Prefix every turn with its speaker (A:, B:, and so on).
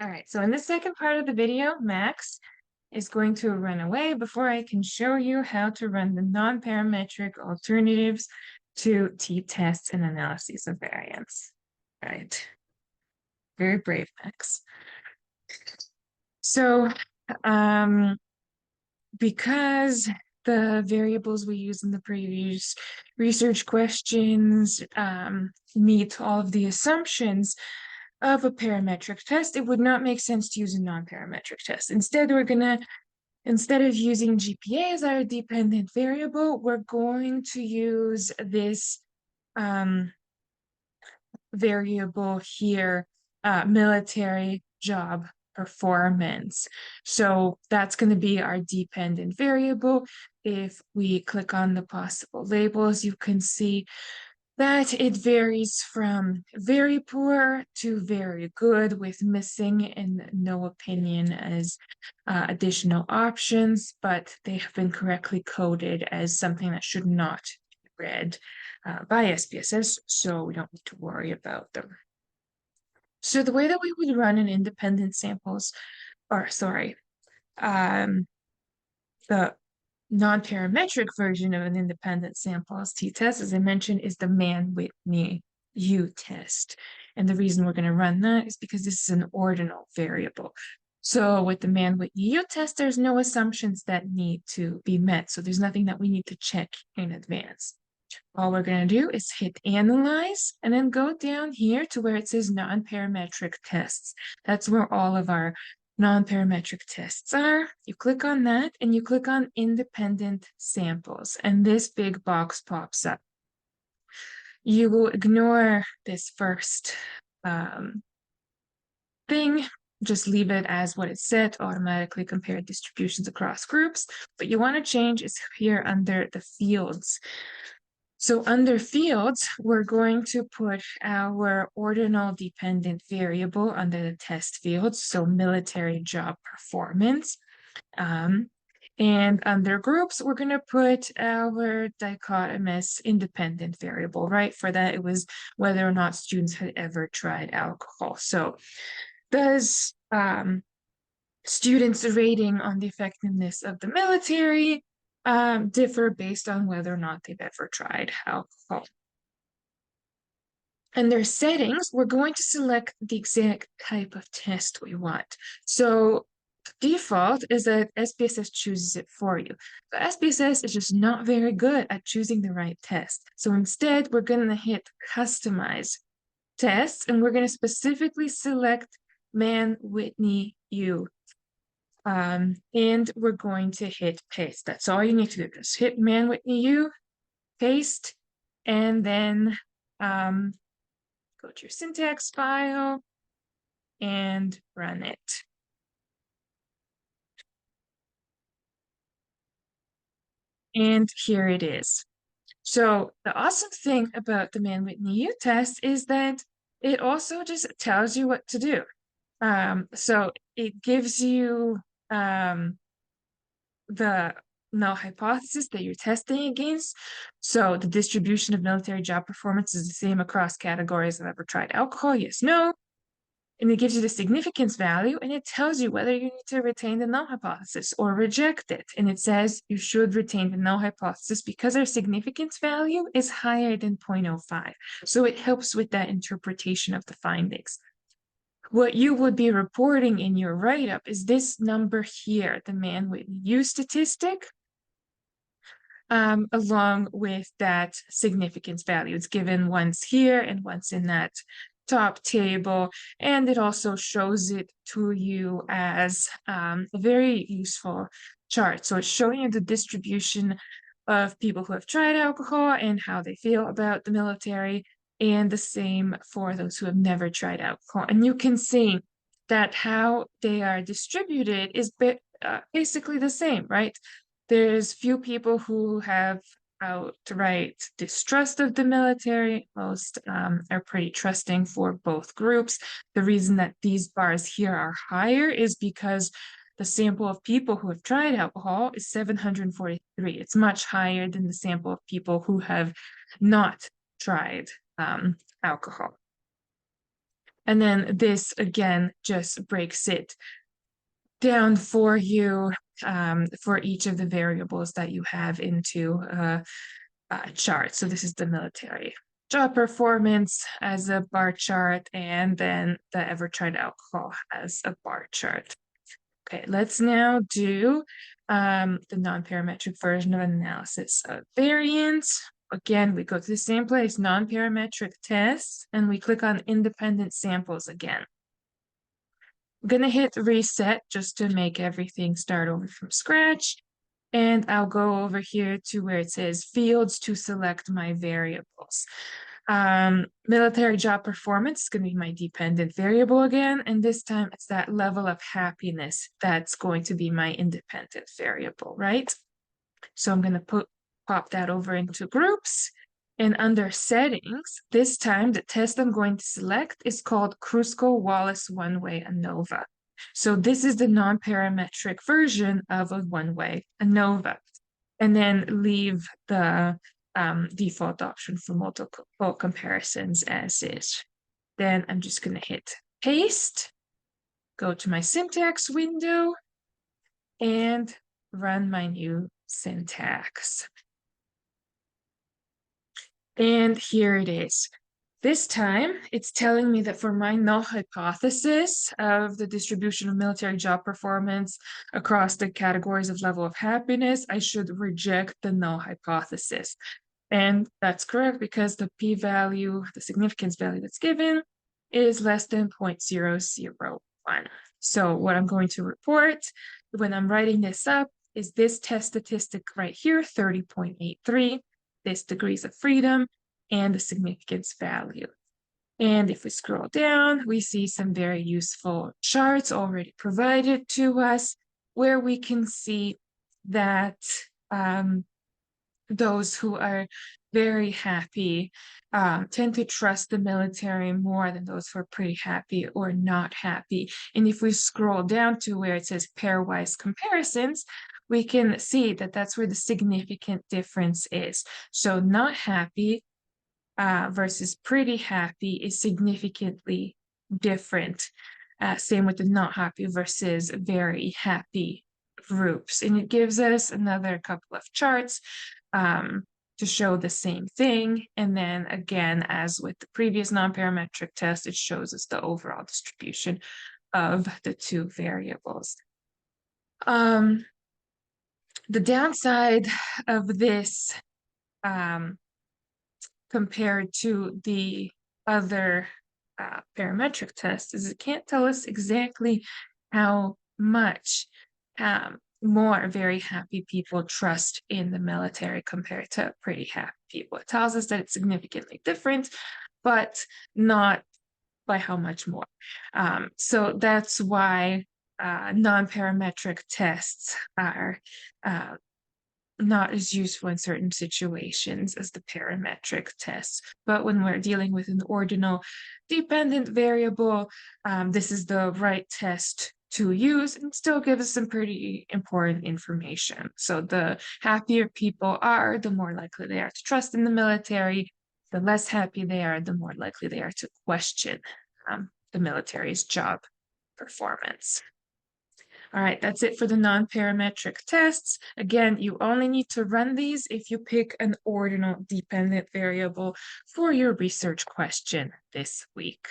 A: All right, so in the second part of the video, Max is going to run away before I can show you how to run the non-parametric alternatives to t-tests and analyses of variance. All right, very brave, Max. So, because the variables we use in the previous research questions meet all of the assumptions of a parametric test, it would not make sense to use a non-parametric test. Instead, instead of using GPA as our dependent variable, we're going to use this variable here, military job performance. So that's going to be our dependent variable. If we click on the possible labels, you can see that it varies from very poor to very good, with missing and no opinion as additional options, but they have been correctly coded as something that should not be read by SPSS, so we don't need to worry about them. So the way that we would run an independent samples, or sorry, the non-parametric version of an independent samples t-test, as I mentioned, is the Mann-Whitney-U test. And the reason we're going to run that is because this is an ordinal variable. So with the Mann-Whitney-U test, there's no assumptions that need to be met. So there's nothing that we need to check in advance. All we're going to do is hit analyze and then go down here to where it says non-parametric tests. That's where all of our non-parametric tests are. You click on that and you click on independent samples, and this big box pops up. You will ignore this first thing, just leave it as what it said, automatically compare distributions across groups. But you want to change is here under the fields. So under fields, we're going to put our ordinal dependent variable under the test fields, so military job performance. And under groups, we're going to put our dichotomous independent variable, right? For that, it was whether or not students had ever tried alcohol. So does students' rating on the effectiveness of the military differ based on whether or not they've ever tried alcohol. Under settings, we're going to select the exact type of test we want. So default is that SPSS chooses it for you. But SPSS is just not very good at choosing the right test. So instead, we're going to hit customize tests, and we're going to specifically select Mann-Whitney-U. And we're going to hit paste. That's all you need to do. Just hit Mann-Whitney-U, paste, and then go to your syntax file and run it. And here it is. So the awesome thing about the Mann-Whitney-U test is that it also just tells you what to do. So it gives you the null hypothesis that you're testing against. So the distribution of military job performance is the same across categories that ever tried alcohol, yes, no. And it gives you the significance value, and it tells you whether you need to retain the null hypothesis or reject it. And it says you should retain the null hypothesis because our significance value is higher than 0.05. So it helps with that interpretation of the findings. What you would be reporting in your write-up is this number here, the Mann-Whitney-U statistic, along with that significance value. It's given once here and once in that top table, and it also shows it to you as a very useful chart. So it's showing you the distribution of people who have tried alcohol and how they feel about the military, and the same for those who have never tried alcohol. And you can see that how they are distributed is basically the same, right? There's few people who have outright distrust of the military. Most are pretty trusting for both groups. The reason that these bars here are higher is because the sample of people who have tried alcohol is 743. It's much higher than the sample of people who have not tried alcohol. And then this again just breaks it down for you for each of the variables that you have into a chart. So this is the military job performance as a bar chart, and then the ever tried alcohol as a bar chart. Okay, let's now do the non-parametric version of analysis of variance. Again, we go to the same place, non-parametric tests, and we click on independent samples again. I'm gonna hit reset just to make everything start over from scratch. And I'll go over here to where it says fields to select my variables. Military job performance is going to be my dependent variable again, and this time it's that level of happiness that's going to be my independent variable, right? So I'm going to pop that over into groups, and under settings, this time the test I'm going to select is called Kruskal-Wallis one-way ANOVA. So this is the non-parametric version of a one-way ANOVA, and then leave the default option for multiple comparisons as is. Then I'm just going to hit paste, go to my syntax window, and run my new syntax. And here it is. This time, it's telling me that for my null hypothesis of the distribution of military job performance across the categories of level of happiness, I should reject the null hypothesis. And that's correct because the p-value, the significance value that's given, is less than 0.001. So what I'm going to report when I'm writing this up is this test statistic right here, 30.83, this degrees of freedom, and the significance value. And if we scroll down, we see some very useful charts already provided to us where we can see that those who are very happy tend to trust the military more than those who are pretty happy or not happy. And if we scroll down to where it says pairwise comparisons, we can see that that's where the significant difference is. So not happy versus pretty happy is significantly different. Same with the not happy versus very happy groups. And it gives us another couple of charts to show the same thing. And then again, as with the previous non-parametric test, it shows us the overall distribution of the two variables. The downside of this compared to the other parametric tests is it can't tell us exactly how much more very happy people trust in the military compared to pretty happy people. It tells us that it's significantly different, but not by how much more. So that's why non-parametric tests are not as useful in certain situations as the parametric tests. But when we're dealing with an ordinal dependent variable, this is the right test to use and still gives us some pretty important information. So the happier people are, the more likely they are to trust in the military. The less happy they are, the more likely they are to question the military's job performance. All right, that's it for the non-parametric tests. Again, you only need to run these if you pick an ordinal dependent variable for your research question this week.